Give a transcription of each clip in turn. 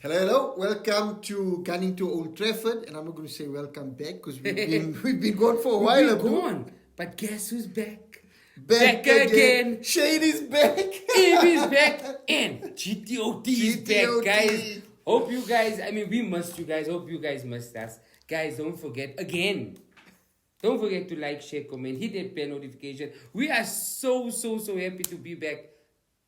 Hello, hello. Welcome to Gunning to Old Trafford, and I'm not going to say welcome back because we've been gone for a while. We've been gone, but guess who's back? Back again. Shady's back. Ivy's back, and GTOT is back, GTOT. guys. Hope you guys. We missed you guys. Hope you guys missed us, guys. Don't forget again. Don't forget to like, share, comment, hit that bell notification. We are so happy to be back.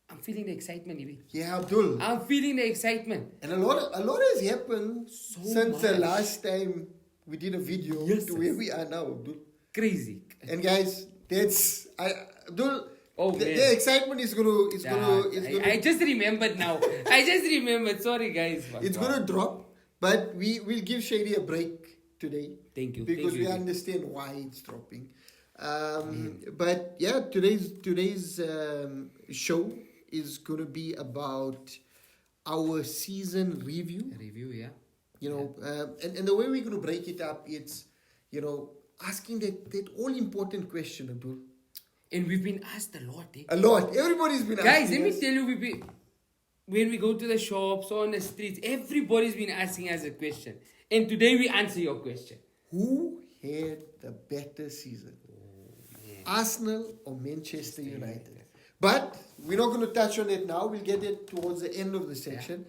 I'm feeling the excitement, Ivy. Yeah, Abdul. I'm feeling the excitement. And a lot has happened since the much. last time we did a video to where we are now, Abdul. Crazy. And guys, Abdul. Oh, the excitement is gonna. I just remembered now. I just remembered. Sorry, guys. It's gonna drop, but we will give Shady a break today. Thank you. Because Thank we you. understand why it's dropping. But yeah, today's show is going to be about our season review. Review, yeah. And the way we're going to break it up, it's, asking that all-important question, Abdul. And we've been asked a lot, eh? A lot. Everybody's been Guys, asking let me us. tell you, when we go to the shops or on the streets, everybody's been asking us a question. And today we answer your question. Who had the better season? Arsenal or Manchester United? But we're not going to touch on it now. We'll get it towards the end of the section.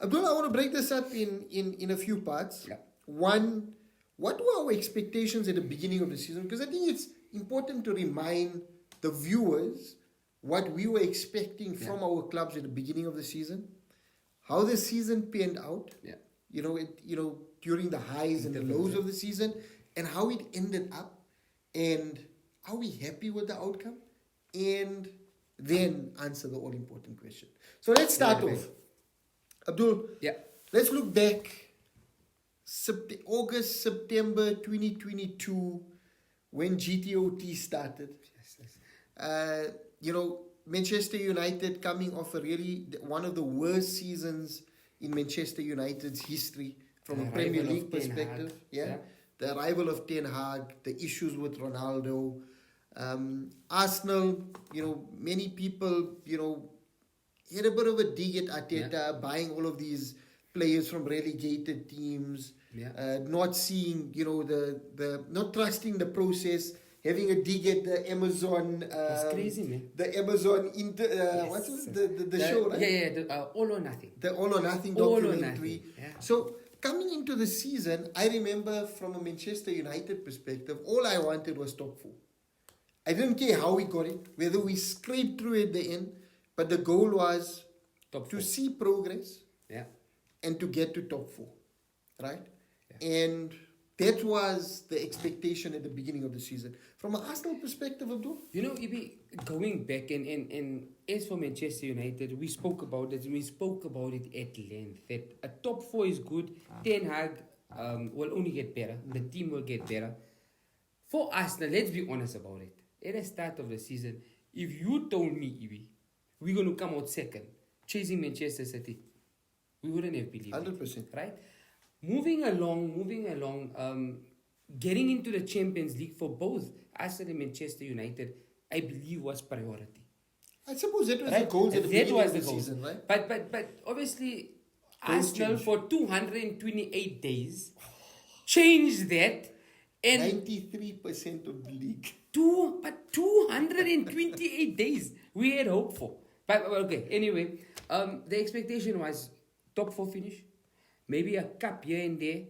Abdul, I want to break this up in a few parts. Yeah. One, what were our expectations at the beginning of the season? Because I think it's important to remind the viewers what we were expecting from our clubs at the beginning of the season, how the season panned out. Yeah. During the highs and the lows of the season, and how it ended up, and are we happy with the outcome? And then answer the all-important question. So let's start off. Abdul, let's look back. August, September 2022, when GTOT started. Manchester United coming off one of the worst seasons in Manchester United's history from a Premier League perspective. The arrival of Ten Hag, the issues with Ronaldo. Arsenal, many people, had a bit of a dig at Arteta, buying all of these players from relegated teams, not seeing, not trusting the process, having a dig at the Amazon. It's crazy, man. The Amazon, what's it? The show, right? Yeah, All or Nothing. The All or Nothing documentary. So, coming into the season, I remember from a Manchester United perspective, all I wanted was top 4. I didn't care how we got it, whether we scraped through at the end, but the goal was to see progress and to get to top 4, right? Yeah. And that was the expectation at the beginning of the season. From an Arsenal perspective, Abdul? Ibi, going back and as for Manchester United, we spoke about it. We spoke about it at length. That a top 4 is good. Ten Hag will only get better. The team will get better. For Arsenal, let's be honest about it. At the start of the season, if you told me, Ibi, we're going to come out second, chasing Manchester City, we wouldn't have believed 100%. it. Right? Moving along, getting into the Champions League for both Arsenal and Manchester United, I believe was priority. I suppose that was the goal at the beginning of the season, right? But obviously, Arsenal for 228 days changed that. And 93% of the league. 228 days we had hoped for. But okay, anyway, the expectation was top 4 finish, maybe a cup here and there,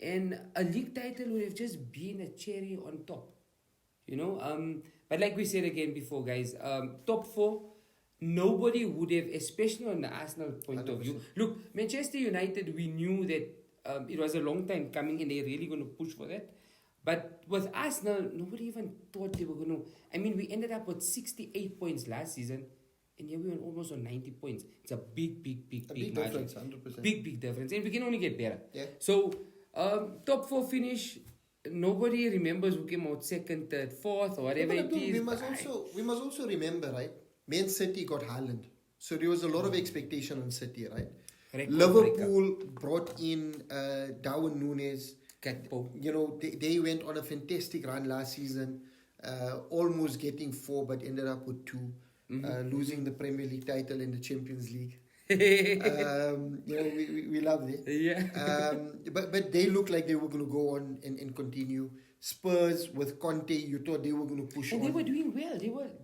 and a league title would have just been a cherry on top. But like we said again before, guys, top 4, nobody would have, especially on the Arsenal point 100%. Of view. Look, Manchester United, we knew that it was a long time coming and they're really going to push for that. But with Arsenal, nobody even thought they were going to... we ended up with 68 points last season, and here we were almost on 90 points. It's a big difference, 100%. Big difference, and we can only get better. Yeah. So, top 4 finish, nobody remembers who came out second, third, fourth, or whatever it is. We must also remember, right? Man City got Haaland. So there was a lot of expectation on City, right? Liverpool brought in Darwin Núñez. They went on a fantastic run last season, almost getting 4, but ended up with 2, losing the Premier League title and the Champions League. We love them. Yeah. But they look like they were going to go on and continue. Spurs with Conte, you thought they were going to push And on. they were doing well.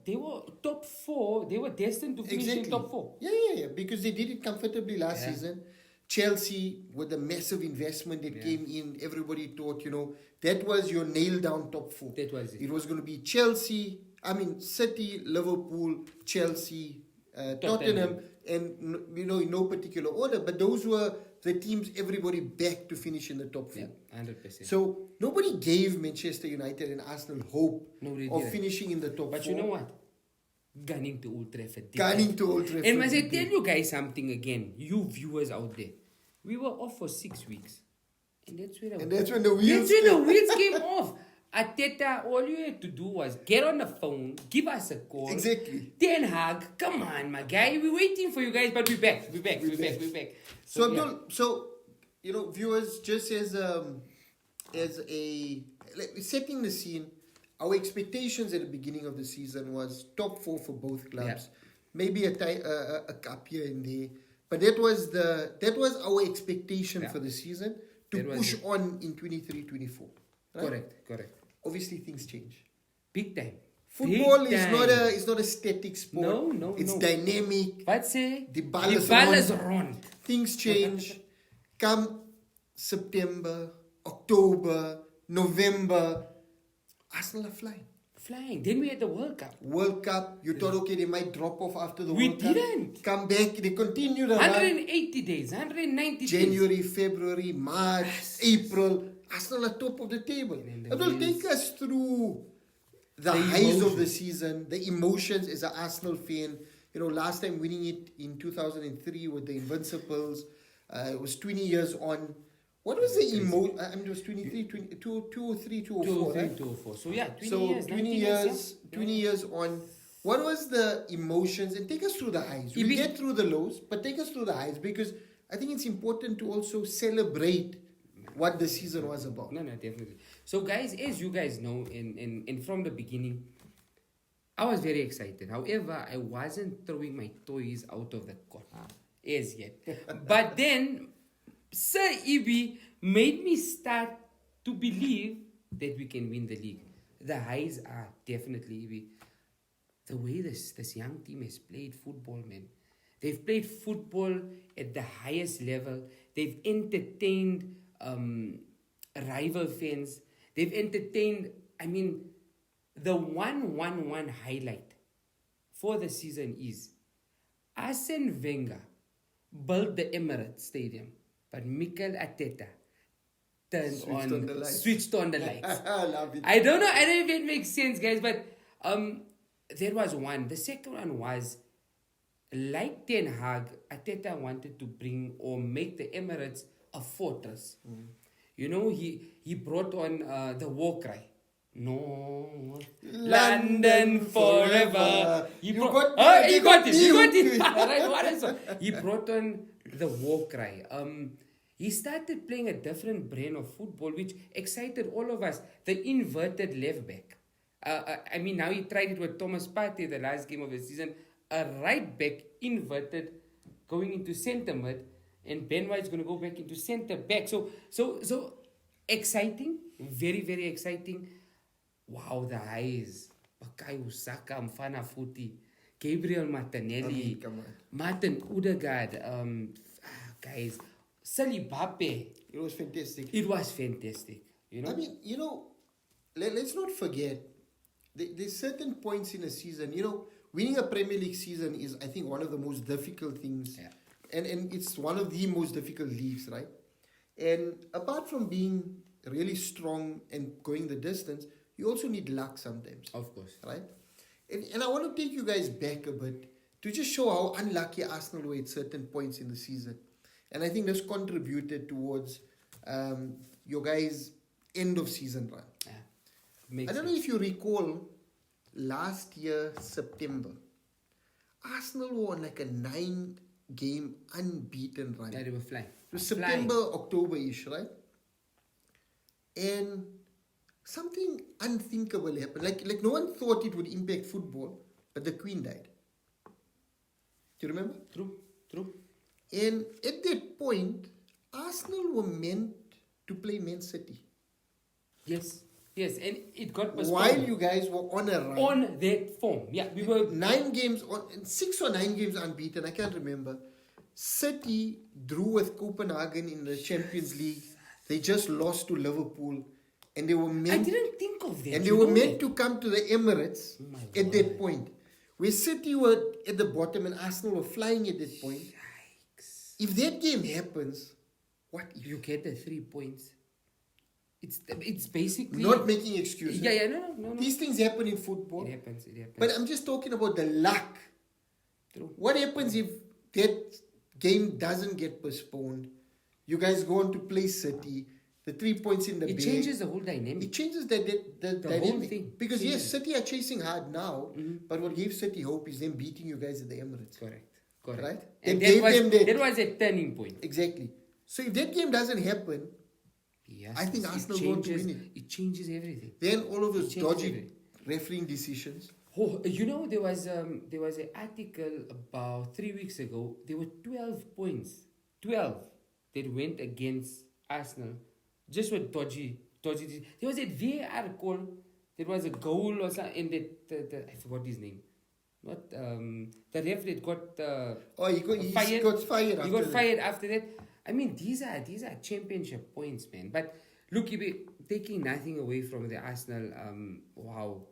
They were top four. They were destined to finish in top four. Yeah. Because they did it comfortably last season. Chelsea, with the massive investment that came in, everybody thought, that was your nail down top four. That was it. It was going to be City, Liverpool, Chelsea, Tottenham, and in no particular order. But those were the teams everybody backed to finish in the top four. Yeah, 100%. So nobody gave Manchester United and Arsenal hope of finishing in the top but four. you know what? Gunning to Old Trafford. And must I tell you guys something again, you viewers out there? We were off for 6 weeks. And that's when the wheels came off. Arteta, all you had to do was get on the phone, give us a call. Exactly. Ten Hag, come on, my guy. We're waiting for you guys, but we're back. We're back. So, Abdul, viewers, just as setting the scene, our expectations at the beginning of the season was top four for both clubs. Yeah. Maybe a cup here and there. But that was our expectation for the season to push on in 23-24. Right? Correct. Obviously, things change. Big time. Football is not a static sport. No. It's dynamic. But say The ball is run. Things change. Come September, October, November, Arsenal are flying. Then we had the World Cup. You thought, okay, they might drop off after the We World Cup. didn't. Come back, they continue the 180 days, 190 days. January, February, March, April. Arsenal are top of the table. It will take us through the highs of the season, the emotions as an Arsenal fan. Last time winning it in 2003 with the Invincibles. It was 20 years on. What was the emotion? It was 23, 203, 204, right? 204. So yeah, 20 So years. 20 years on. What was the emotions? And take us through the highs. We'll get through the lows, but take us through the highs, because I think it's important to also celebrate what the season was about. No, definitely. So guys, as you guys know, and from the beginning, I was very excited. However, I wasn't throwing my toys out of the court as yet. But then Sir Ibi made me start to believe that we can win the league. The highs are definitely, Ibi, the way this young team has played football, man. They've played football at the highest level. They've entertained rival fans. They've entertained, the 1-1-1 highlight for the season is Arsene Wenger built the Emirates Stadium, but Mikel Arteta switched on the lights. I love it. I don't know if it makes sense, guys, but there was one. The second one was, like Ten Hag, Arteta wanted to bring or make the Emirates a fortress. He brought on the war cry. No, London forever. He got it. Right, what is it? He brought on the war cry. He started playing a different brand of football, which excited all of us. The inverted left back. Now he tried it with Thomas Partey, the last game of the season. A right back inverted, going into centre mid, and Ben White's going to go back into centre back. So exciting, very, very exciting. Wow, the highs. Bakayo Saka, Mfana Futi, Gabriel Martinelli, Martin Odegaard, guys, Salibape. It was fantastic. Let's not forget, there's certain points in a season, winning a Premier League season is, I think, one of the most difficult things. Yeah. And it's one of the most difficult leagues, right? And apart from being really strong and going the distance, you also need luck sometimes. Of course. Right? And I want to take you guys back a bit to just show how unlucky Arsenal were at certain points in the season. And I think this contributed towards your guys' end of season run. Yeah. I don't know if you recall, last year, September, Arsenal were on like a 9-game unbeaten run. Yeah, they were flying. It was September, October-ish, right? And something unthinkable happened. Like no one thought it would impact football, but the Queen died. Do you remember? True. And at that point, Arsenal were meant to play Man City. Yes, yes, and it got postponed. While you guys were on a run. On that form. Yeah, we were 9 games, 6 or 9 games unbeaten, I can't remember. City drew with Copenhagen in the Champions League. They just lost to Liverpool. And they were I meant, didn't think of that. and they you were know meant that? to come to the Emirates Oh my at that word. point. Where City were at the bottom and Arsenal were flying at that point. Yikes. If that game happens, what if? You get the 3 points. It's basically Not making excuses. Yeah, no. These things happen in football. It happens. But I'm just talking about the luck. True. What happens if that game doesn't get postponed? You guys go on to play City. The 3 points in the It bag. changes the whole dynamic. It changes the dynamic. whole thing. Because yes, Changes. City are chasing hard now. But what gave City hope is them beating you guys at the Emirates. Correct. Right? And That gave them that. that was a turning point. Exactly. So if that game doesn't happen, Yes, I think it Arsenal are going to changes- win it. It changes everything. then all of those It changes dodgy everything. refereeing decisions. Oh, you know, there was an article about 3 weeks ago. There were 12 points, 12 that went against Arsenal, just with dodgy. There was a VAR call. There was a goal or something, and the I forgot his name. Not the ref that got He fired. got fired after He got that. fired after that. I mean, these are championship points, man. But look, if we taking nothing away from the Arsenal, wow,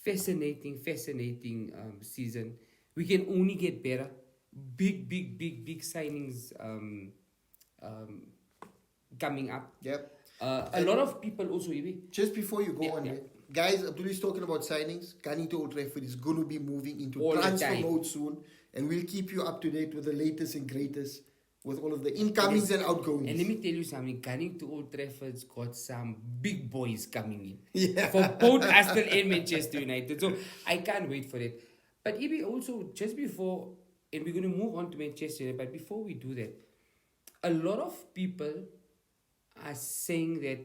fascinating season. We can only get better. Big signings coming up. Yep. A lot of people also, Ibi. Just before you go Yeah, on, yeah. man, guys, Abdul is talking about signings. Gunning to Old Trafford is going to be moving into All the transfer time. mode soon, and we'll keep you up to date with the latest and greatest with all of the incomings and outgoings. And let me tell you something, Gunning to Old Trafford's got some big boys coming in. Yeah. For both Arsenal and Manchester United. So I can't wait for it. But Ibi, also, just before, and we're going to move on to Manchester United, but before we do that, a lot of people are saying that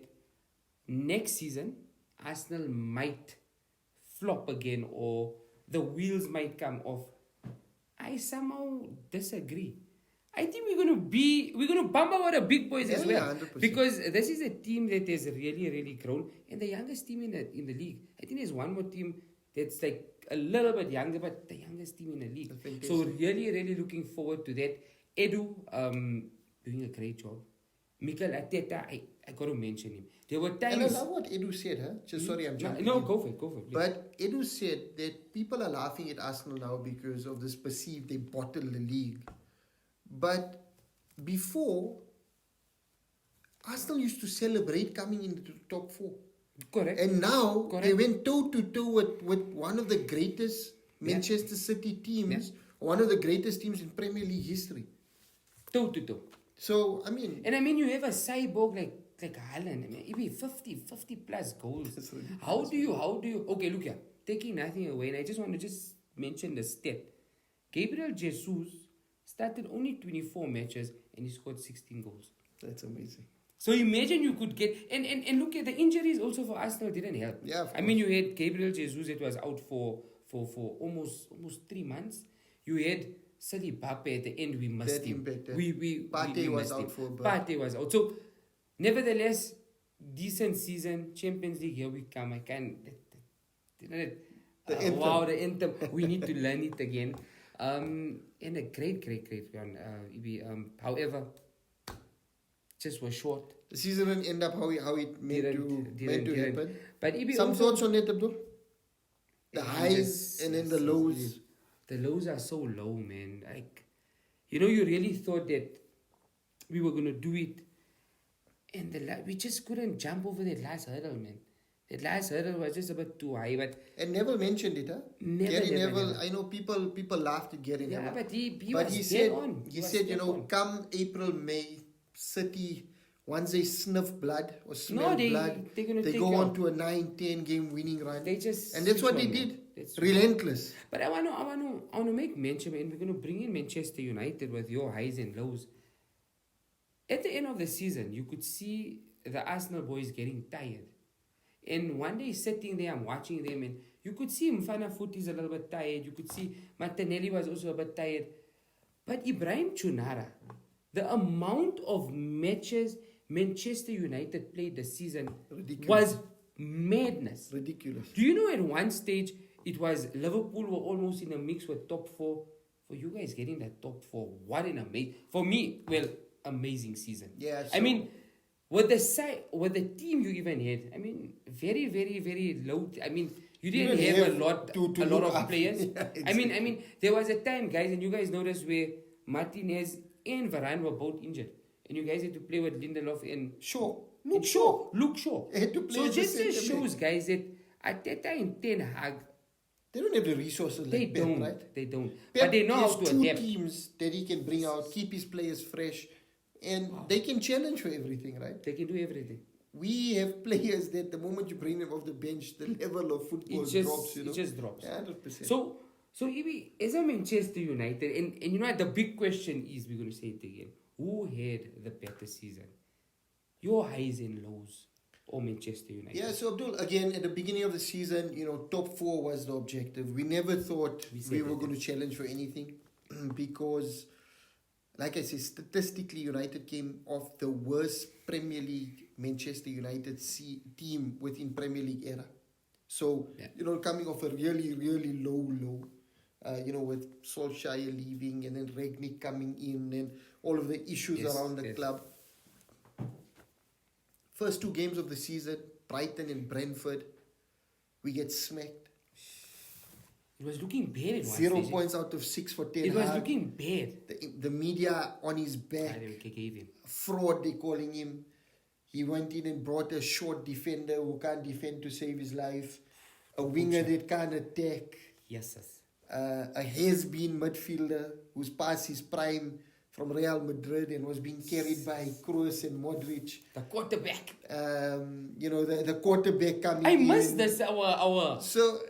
next season, Arsenal might flop again or the wheels might come off. I somehow disagree. I think we're gonna bump out the big boys as well, 100%. because this is a team that has really grown, and the youngest team in the league. I think there's one more team that's like a little bit younger, but the youngest team in the league. So really looking forward to that. Edu doing a great job. Mikel Arteta, I got to mention him. There were And I times. love what Edu said, huh? Just sorry, I'm jumping No, in. go for it. Please. But Edu said that people are laughing at Arsenal now because of this perceived they bottle the league. But before, Arsenal used to celebrate coming into the top 4. Correct. And now Correct. they went toe to toe with one of the greatest Manchester City teams, one of the greatest teams in Premier League history. Toe to toe. So, I mean, And I mean, you have a cyborg like Haaland. I mean, it be 50 plus goals. How do you? Okay, look here. Taking nothing away, and I just want to mention the stat. Gabriel Jesus started only 24 matches and he scored 16 goals. that's amazing. So imagine you could get and look at the injuries also for Arsenal didn't help. Yeah, of I mean, you had Gabriel Jesus that was out for almost 3 months. You had Sally Bappe at the end. We missed That him. impacted. We Partey was missed out him. for a bit. Partey was out. So nevertheless, decent season, Champions League. Here we come. I can't. The anthem. Wow, the anthem. We need to learn it again. And a great run. However, just was short. The season didn't end up how it meant to happen. But Ibi Some also, thoughts on it, Abdul? The highs and then the lows. The lows are so low, man. Like, you really thought that we were gonna do it, and we just couldn't jump over that last hurdle, man. That last hurdle was just a bit too high, but And Neville mentioned it, huh? Gary Neville. I know people laughed at Gary yeah, Neville. but he But was he dead said, on. he was said, dead on. come April, May, City, once they sniff blood or smell they're blood, gonna they take go you on out. to a 9-10 game winning run. They just And that's what switch they on, did. man. That's Relentless. But I want to make mention, man. We're going to bring in Manchester United with your highs and lows. At the end of the season, you could see the Arsenal boys getting tired. And one day sitting there, I'm watching them, and you could see Mfana Foot is a little bit tired. You could see Martinelli was also a bit tired. But Ibrahim Chunara, The amount of matches Manchester United played this season Ridiculous. was madness. Ridiculous. Do you know at one stage it was Liverpool were almost in a mix with top four? For you guys getting that top four, what an amazing, for me, well, amazing season. Yeah. I mean, with the team you even had, I mean, very, very, very low. I mean, you didn't You have didn't a lot look of up. players. Yeah, I mean, there was a time, guys, and you guys noticed where Martinez and Varane were both injured, and you guys had to play with Lindelof and Luke Shaw. So Had to play at the just centre shows, guys, that Arteta and Ten Hag, They don't have the resources they like Pep, don't, right? they don't. Pep But they know how has to two adapt. teams that he can bring out, keep his players fresh, and they can challenge for everything, right? They can do everything. We have players that the moment you bring them off the bench, the level of football drops, It just drops. Yeah, 100%. So Ibi, as a Manchester United, and you know what, the big question is, we're going to say it again, who had the better season? Your highs and lows, or Manchester United? Yeah, so Abdul, again, at the beginning of the season, top four was the objective. We never thought we were going to challenge for anything because, like I said, statistically, United came off the worst Premier League Manchester United team within Premier League era. So, coming off a really, really low, with Solskjaer leaving and then Rangnick coming in and all of the issues around the club. First two games of the season, Brighton and Brentford, we get smacked. It was looking bad at one 0 stage. points out of 6 for 10. It was looking bad. The media on his back. I gave him. Fraud, they calling him. He went in and brought a short defender who can't defend to save his life. A winger that can't attack. Yes, yes. A has-been midfielder who's past his prime from Real Madrid and was being carried by Kroos and Modric. The quarterback. The quarterback coming I in. missed this, our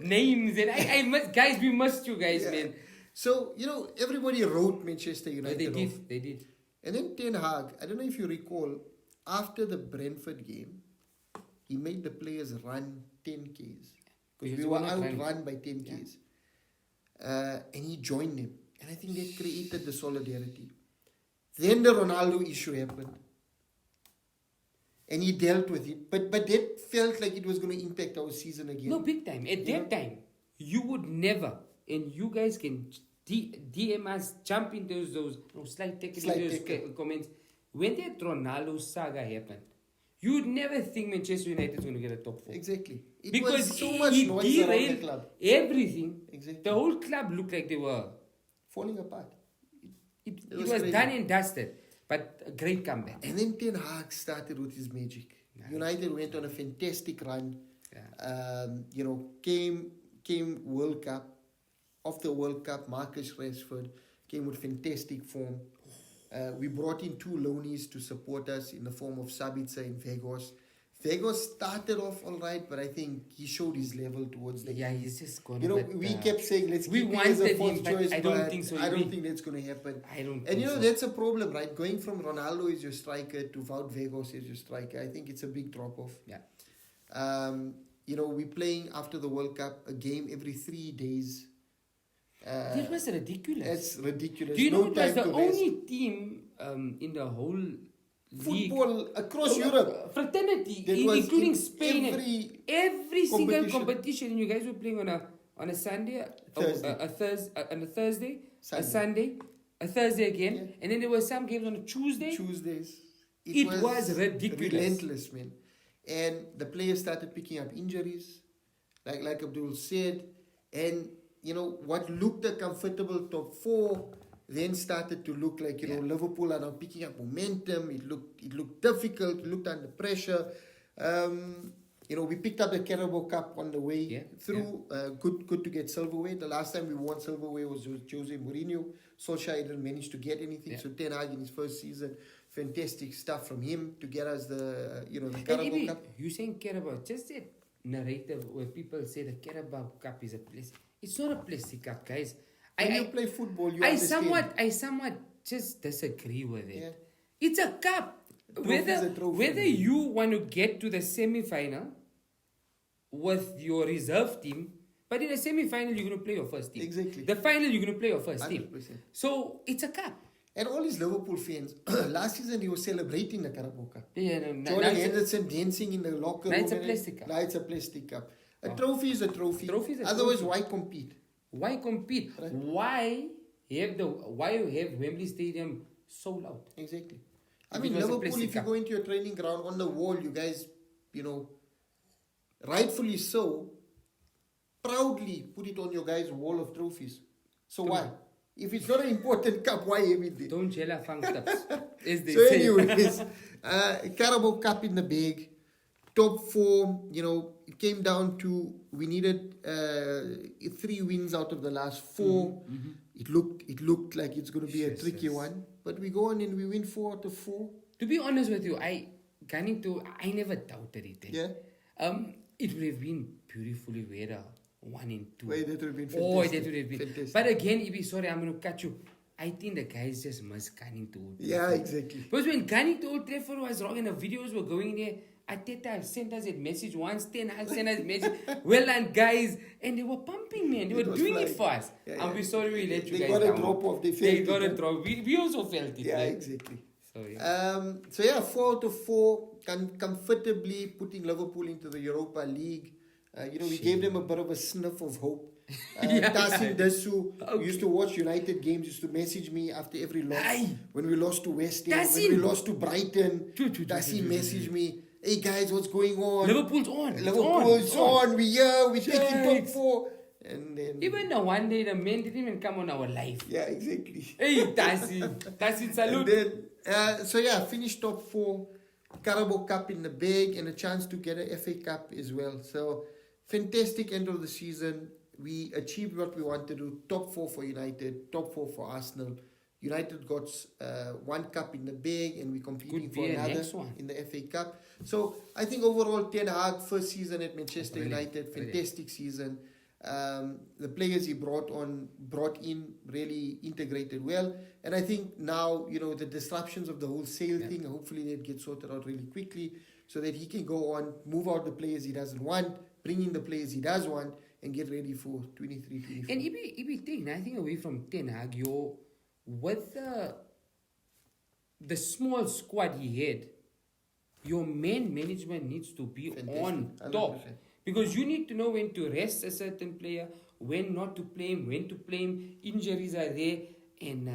names. And I must, guys, we missed you guys, man. So, everybody wrote Manchester United off. They did. And then Ten Hag, I don't know if you recall, after the Brentford game, he made the players run 10Ks. Because we were outrun by 10Ks. And he joined them. And I think that created the solidarity. Then the Ronaldo issue happened. And he dealt with it. But that felt like it was going to impact our season again. No, big time. At that time, you would never, and you guys can DM us, jump into those slight comments. When that Ronaldo saga happened, you would never think Manchester United is going to get a top four. Exactly. It because was so much he noise around the derailed club. everything. Exactly. The whole club looked like they were Falling apart. It was was crazy. done and dusted, but a great comeback. And then Ten Hag started with his magic. Nice. United went on a fantastic run. Yeah. Came World Cup. Of the World Cup, Marcus Rashford came with fantastic form. We brought in two loanies to support us in the form of Sabitzer and Vegas. Vegas started off all right, but I think he showed his level towards the end. He's just gone. We kept saying, let's we keep him as a wanted fourth him, but choice, I don't think so. I don't think that's going to happen. I don't. And think so. that's a problem, right? Going from Ronaldo as your striker to Wout Vegas as your striker, I think it's a big drop-off. Yeah. We're playing after the World Cup a game every 3 days. That was ridiculous. That's ridiculous. Do you know it was time the to only team in the whole league, football across Europe, fraternity, that was including in Spain, every single competition. competition, and you guys were playing on a Sunday, Thursday. On a Thursday, Sunday. a Sunday, a Thursday again, and then there were some games on a Tuesdays. It was ridiculous. Relentless, man. And the players started picking up injuries, like Abdul said, and what looked a comfortable top four then started to look like Liverpool are now picking up momentum. It looked difficult. It looked under pressure. We picked up the Carabao Cup on the way through. Good to get silverware. The last time we won silverware was Jose Mourinho. Solskjaer didn't manage to get anything. So Ten Hag in his first season, fantastic stuff from him to get us the Carabao Cup. You saying Carabao? Just that narrative where people say the Carabao Cup is a place. It's not a plastic cup, guys. When you play football, you I understand. somewhat just disagree with it. Yeah. It's a cup. Whether you want to get to the semi-final with your reserve team, but in the semi-final you're going to play your first team. Exactly. The final you're going to play your first 100%. team. So it's a cup. And all these Liverpool fans, last season he was celebrating the Carabao Cup. Yeah, no, Jordan Henderson dancing in the locker room. Now it's a plastic cup. Now it's a plastic cup. A trophy is a trophy. Trophy is a Otherwise, trophy. why compete? Why compete? Right. Why have Wembley Stadium sold out? Exactly. I If mean, it was a Liverpool, plastic if you cup. go into your training ground on the wall, you guys, rightfully so, proudly put it on your guys' wall of trophies. So why? If it's not an important cup, why have it there? Don't yell at funk taps, as they So say. anyways, Carabao Cup in the bag, top 4, it came down to, we needed 3 wins out of the last 4. It looked like it's going to be a tricky one, but we go on and we win 4 out of 4. To be honest with you, I never doubted it. Yeah. It would have been beautifully weather 1 and 2. Wait, that would have been fantastic. Oh, that would have been. Fantastic. But again, Ibi, sorry, I'm going to cut you. I think the guys just must gunning to Old Trafford. Yeah, exactly. Because when gunning to Old Trafford was wrong and the videos were going there, Ateta sent us a message once, 10 I sent us a message. Well done, guys. And they were pumping, man. They were doing it for us. Yeah, And we're sorry we let you they guys got a down. drop off. They got a drop. We also felt it. Yeah, man. exactly. So, yeah. So yeah, 4 out of 4, comfortably putting Liverpool into the Europa League. We gave them a bit of a sniff of hope. Tassin Dasu used to watch United games, used to message me after every loss. Aye. When we lost to West Ham, Tassin. when we lost to Brighton, Tassin messaged me, hey guys, what's going on? Liverpool's on. It's Liverpool's on. We here, we taking top Yikes. 4. And then, Even the one day the men didn't even come on our live. yeah, exactly. Hey, Tassin, salute. And then, finished top 4, Carabao Cup in the bag, and a chance to get an FA Cup as well. So, fantastic end of the season. We achieved what we wanted to do. Top 4 for United, top 4 for Arsenal. United got 1 cup in the bag, and we're competing Could for be a another next one. in the FA Cup. So, I think overall, Ten Hag, first season at Manchester Brilliant, United, brilliant. fantastic season. The players he brought in really integrated well, and I think now the disruptions of the whole sale thing, hopefully that gets sorted out really quickly so that he can go on, move out the players he doesn't want, bring in the players he does want, and get ready for 23-24. And Ibi take nothing away from Ten Hag, with the small squad he had, your main management needs to be Fantastic, on 100%. top. Because you need to know when to rest a certain player, when not to play him, when to play him. Injuries are there. And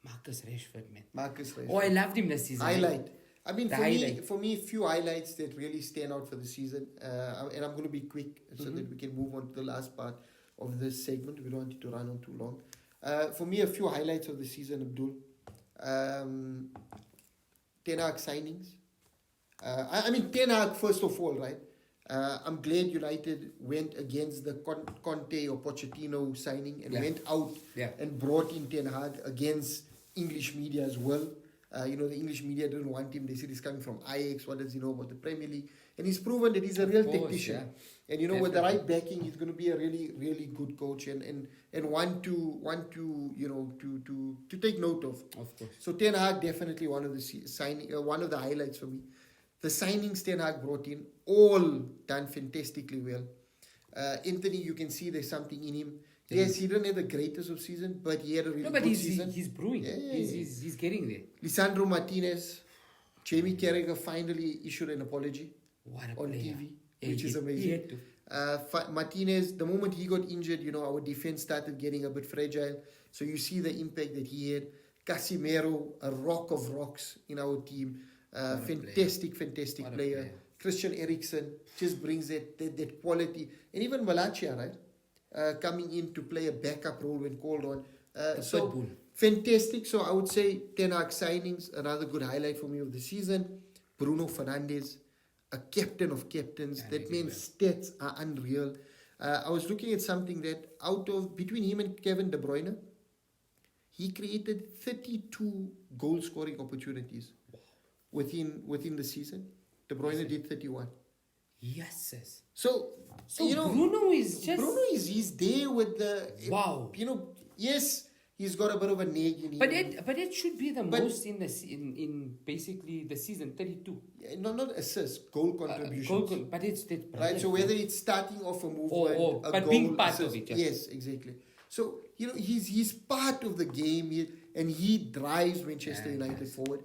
Marcus Rashford, man. Marcus Rashford. Oh, I loved him this season. Highlight. I mean, The for highlight. me, few highlights that really stand out for the season. And I'm going to be quick so that we can move on to the last part of this segment. We don't want it to run on too long. For me, a few highlights of the season, Abdul. Ten Hag signings. I mean, Ten Hag, first of all, right? I'm glad United went against the Conte or Pochettino signing and went out and brought in Ten Hag against English media as well. The English media didn't want him. They said he's coming from Ajax. What does he know about the Premier League? And he's proven that he's a real technician. And with the right backing, he's going to be a really, really good coach and one to take note of. Of course. So Ten Hag definitely one of the highlights for me. The signings Ten Hag brought in, all done fantastically well. Anthony, you can see there's something in him. Yes, he didn't have the greatest of season, but he had a really good season. He's brewing. Yeah. He's getting there. Lisandro Martinez, Jamie Carragher finally issued an apology What a on player. TV, Yeah, which is he amazing. had to. Martinez, the moment he got injured, our defense started getting a bit fragile. So you see the impact that he had. Casemiro, a rock of rocks in our team. Fantastic What a player. Christian Eriksen just brings that quality. And even Malacia, right? Coming in to play a backup role when called on. So fantastic. So I would say Ten Hag signings, another good highlight for me of the season. Bruno Fernandes, a captain of captains. That man's stats are unreal. I was looking at something that between him and Kevin De Bruyne, he created 32 goal scoring opportunities within the season. De Bruyne did 31. Yes, sis. So Bruno is just... Bruno he's there with the... Wow. Yes, he's got a bit of a neg in him. But it should be the most in basically the season, 32. Not assists, goal contributions. But it's right, so whether it's starting off a movement, a but goal, being part assist, of it. yes, exactly. So he's part of the game, and he drives Manchester United forward.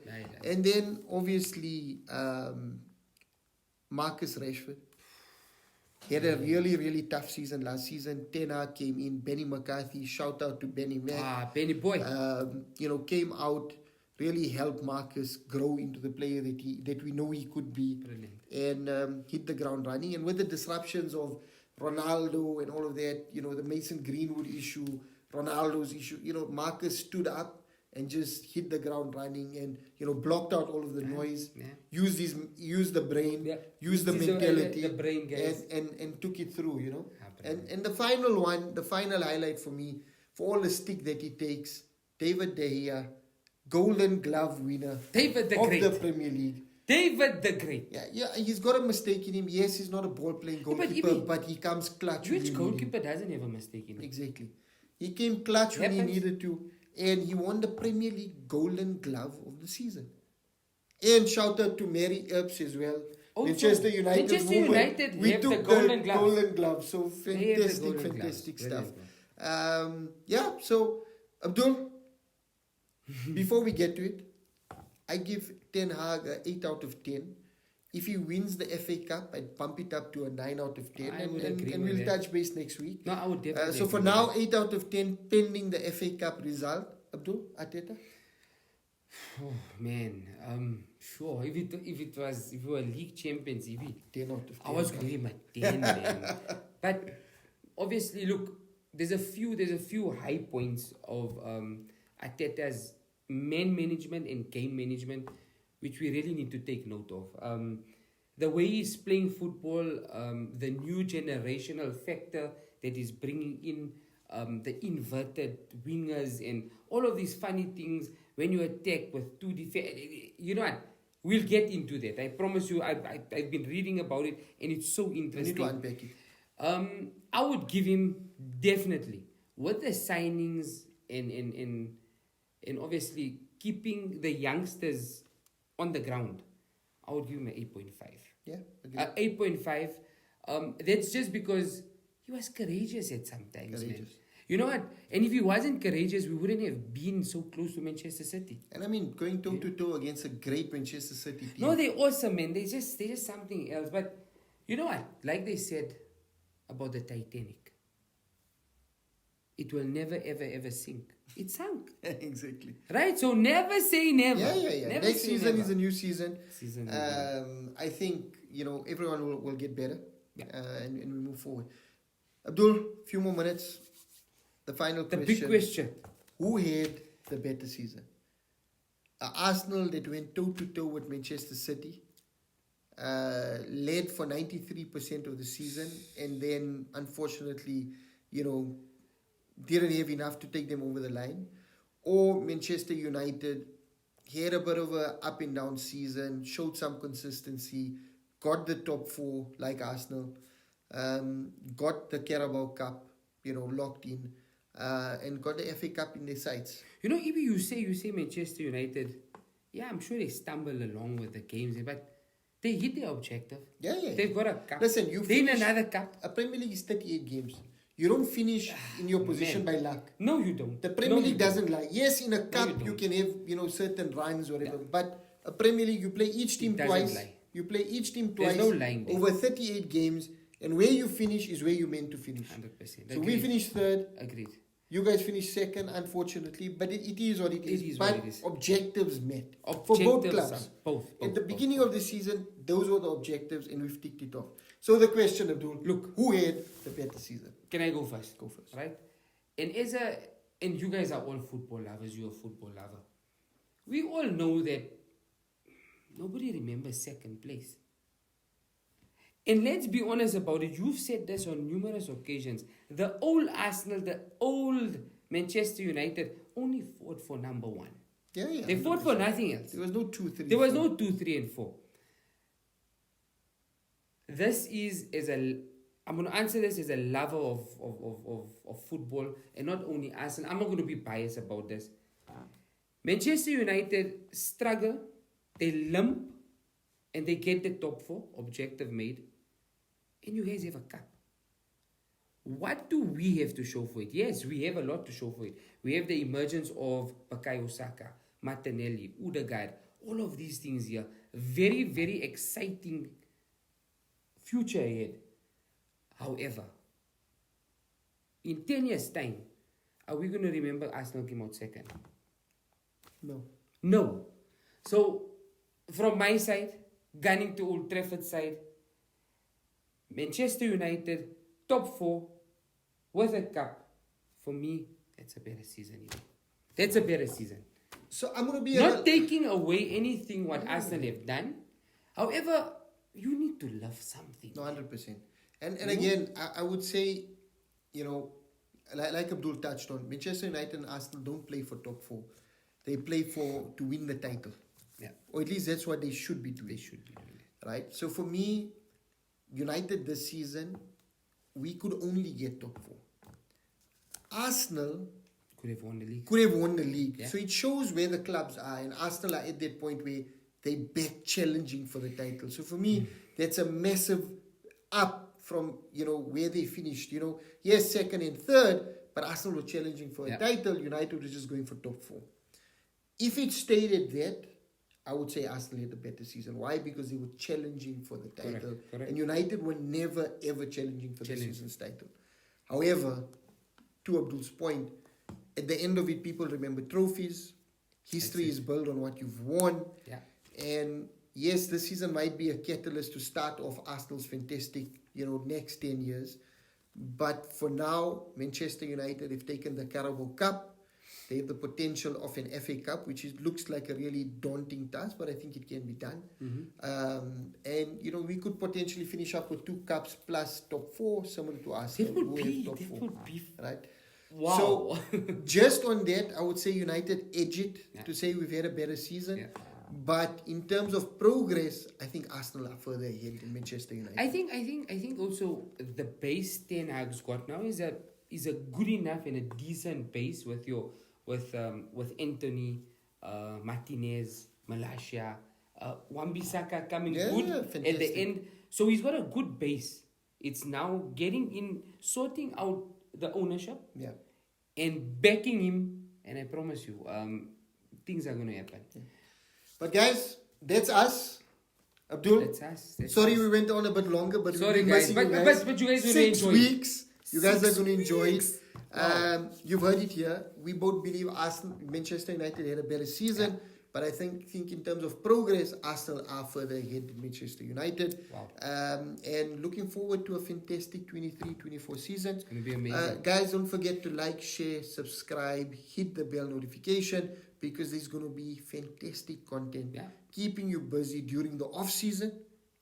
And then obviously Marcus Rashford. He had a really, really tough season last season. Ten Hag came in. Benny McCarthy, shout out to Benny Mac. Benny boy. Came out, really helped Marcus grow into the player that we know he could be. Brilliant. And hit the ground running. And with the disruptions of Ronaldo and all of that, the Mason Greenwood issue, Ronaldo's issue, Marcus stood up and just hit the ground running and, blocked out all of the noise, used the brain, used the mentality, the brain, guys. and took it through, And the final highlight for me, for all the stick that he takes, David De Gea, Golden Glove winner of the Premier League. David the Great. Yeah, he's got a mistake in him. Yes, he's not a ball-playing goalkeeper, but he comes clutch. Which goalkeeper doesn't have a mistake in him? Exactly. He came clutch when he needed to. And he won the Premier League Golden Glove of the season. And shout out to Mary Earps as well. Also, Manchester United we took the Golden Glove. So fantastic stuff. So Abdul, before we get to it, I give Ten Hag an 8 out of 10. If he wins the FA Cup, I'd bump it up to a 9 out of 10. And we'll touch base next week. No, I would definitely. So for now, 8 out of 10 pending the FA Cup result. Abdul, Arteta? Oh, man. Sure. If we were league champions, 10 out of 10. I was going to give him a 10, man. But obviously, look, there's a few high points of Arteta's man management and game management, which we really need to take note of. The way he's playing football, the new generational factor that is bringing in, the inverted wingers and all of these funny things when you attack with two defense. You know what? We'll get into that. I promise you, I've been reading about it and it's so interesting. I need to unpack it. I would give him definitely, with the signings and obviously keeping the youngsters on the ground, I would give him an 8.5. Yeah, 8.5. That's just because he was courageous at some times, man. You know what? And if he wasn't courageous, we wouldn't have been so close to Manchester City. And I mean, going toe to toe against a great Manchester City team. No, they're awesome, man. They're just something else. But you know what? Like they said about the Titanic, it will never, ever, ever sink. It sunk. Exactly. Right? So never say never. Yeah. Never Next season is a new season. Season. I think, everyone will get better. Yeah. And we move forward. Abdul, few more minutes. The final question. The big question. Who had the better season? Arsenal that went toe to toe with Manchester City, led for 93% of the season, and then unfortunately, didn't have enough to take them over the line. Or Manchester United had a bit of a up and down season, showed some consistency, got the top four like Arsenal, got the Carabao Cup, locked in, and got the FA Cup in their sights. If you say Manchester United, I'm sure they stumble along with the games, but they hit their objective. Yeah. They've got a cup. Listen, they in another cup. A Premier League is 38 games. You don't finish in your position by luck. No, you don't. The Premier League doesn't lie. Yes, in a cup you can have, certain runs or whatever. Yeah. But a Premier League, you play each team twice. Lie. You play each team twice. There's no lying there. Over 38 games. And where you finish is where you're meant to finish. 100%. So we finished third. Agreed. You guys finished second, unfortunately. But it is what it is. But objectives met. For both clubs. Both. At the beginning of the season, those were the objectives and we've ticked it off. So the question, Abdul, look, who had the better season? Can I go first? Go first. Right? And you guys are all football lovers, you're a football lover. We all know that nobody remembers second place. And let's be honest about it. You've said this on numerous occasions. The old Arsenal, the old Manchester United only fought for number one. Yeah. They fought for nothing else. There was no 2, 3. There was no 2, 3, and 4. This is I'm going to answer this as a lover of football and not only Arsenal. I'm not going to be biased about this. Manchester United struggle, they limp, and they get the top 4, objective made, and you guys have a cup. what do we have to show for it? Yes, we have a lot to show for it. We have the emergence of Bukayo Saka, Martinelli, Odegaard, all of these things here. Very, very exciting future ahead. However, in 10 years' time, are we going to remember Arsenal came out second? No. No. So, from my side, gunning to Old Trafford side, Manchester United, top 4, with a cup. For me, that's a better season. That's a better season. So I'm going to be not taking away anything what Arsenal have done. However, you need to love something. No, 100%. And again, I would say, like Abdul touched on, Manchester United and Arsenal don't play for top 4. They play to win the title. Yeah. Or at least that's what they should be doing. They should be doing it. Right? So for me, United this season, we could only get top 4. Arsenal could have won the league. Yeah. So it shows where the clubs are, and Arsenal are at that point where they're back challenging for the title. So for me, that's a massive up from where they finished. Yes, second and third, but Arsenal were challenging for a title. United was just going for top 4. If it stayed at that, I would say Arsenal had a better season. Why? Because they were challenging for the title. Correct. And United were never, ever challenging for the season's title. However, to Abdul's point, at the end of it, people remember trophies. History is built on what you've won. Yeah. And yes, this season might be a catalyst to start off Arsenal's fantastic, next 10 years. But for now, Manchester United have taken the Carabao Cup. They have the potential of an FA Cup, which looks like a really daunting task, but I think it can be done. And we could potentially finish up with 2 cups plus top 4, similar to Arsenal. That would be right. Wow. So just on that, I would say United edge it to say we've had a better season. Yeah. But in terms of progress, I think Arsenal are further ahead than Manchester United. I think also the base Ten Hag's got now is a good enough and a decent base with Anthony, Martinez, Malacia, Wan-Bissaka coming good fantastic. At the end. So he's got a good base. It's now getting in, sorting out the ownership, and backing him. And I promise you, things are going to happen. Yeah. But guys, that's us. Abdul, that's us. Sorry we went on a bit longer, but sorry we've been missing you guys. But you guys will 6 enjoy weeks. You guys are going to enjoy it. Wow. You've heard it here. We both believe Manchester United had a better season, but I think in terms of progress, Arsenal are further ahead than Manchester United. Wow. And looking forward to a fantastic 23-24 season. It's going to be amazing. Guys, don't forget to like, share, subscribe, hit the bell notification, because there's going to be fantastic content keeping you busy during the off season,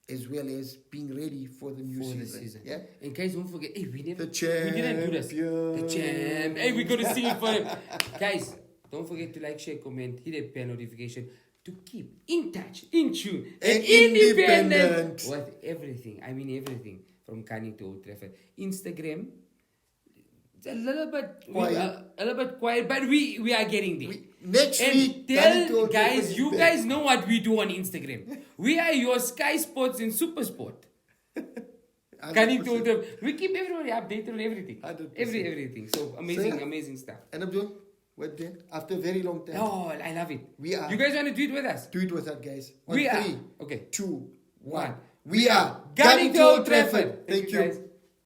as well as being ready for the new season. Yeah? And guys, don't forget, we didn't do this. The champ. Hey, we're going to sing it for him. Guys, don't forget to like, share, comment, hit that bell notification to keep in touch, in tune, and independent with everything. I mean everything from Canning to Old Trafford. Instagram, it's a little bit quiet, but we are getting there. Next week, tell guys, you guys know what we do on Instagram. We are your Sky Sports and Super Sport. Canning to Old Trafford. We keep everybody updated on everything. 100%. Everything. So amazing stuff. And Abdul, we're there after a very long time. Oh, I love it. We are. You guys want to do it with us? Do it with us, guys. We are. 3, Okay. 2, 1. We are Canning to Old Trafford. Thank you. Guys.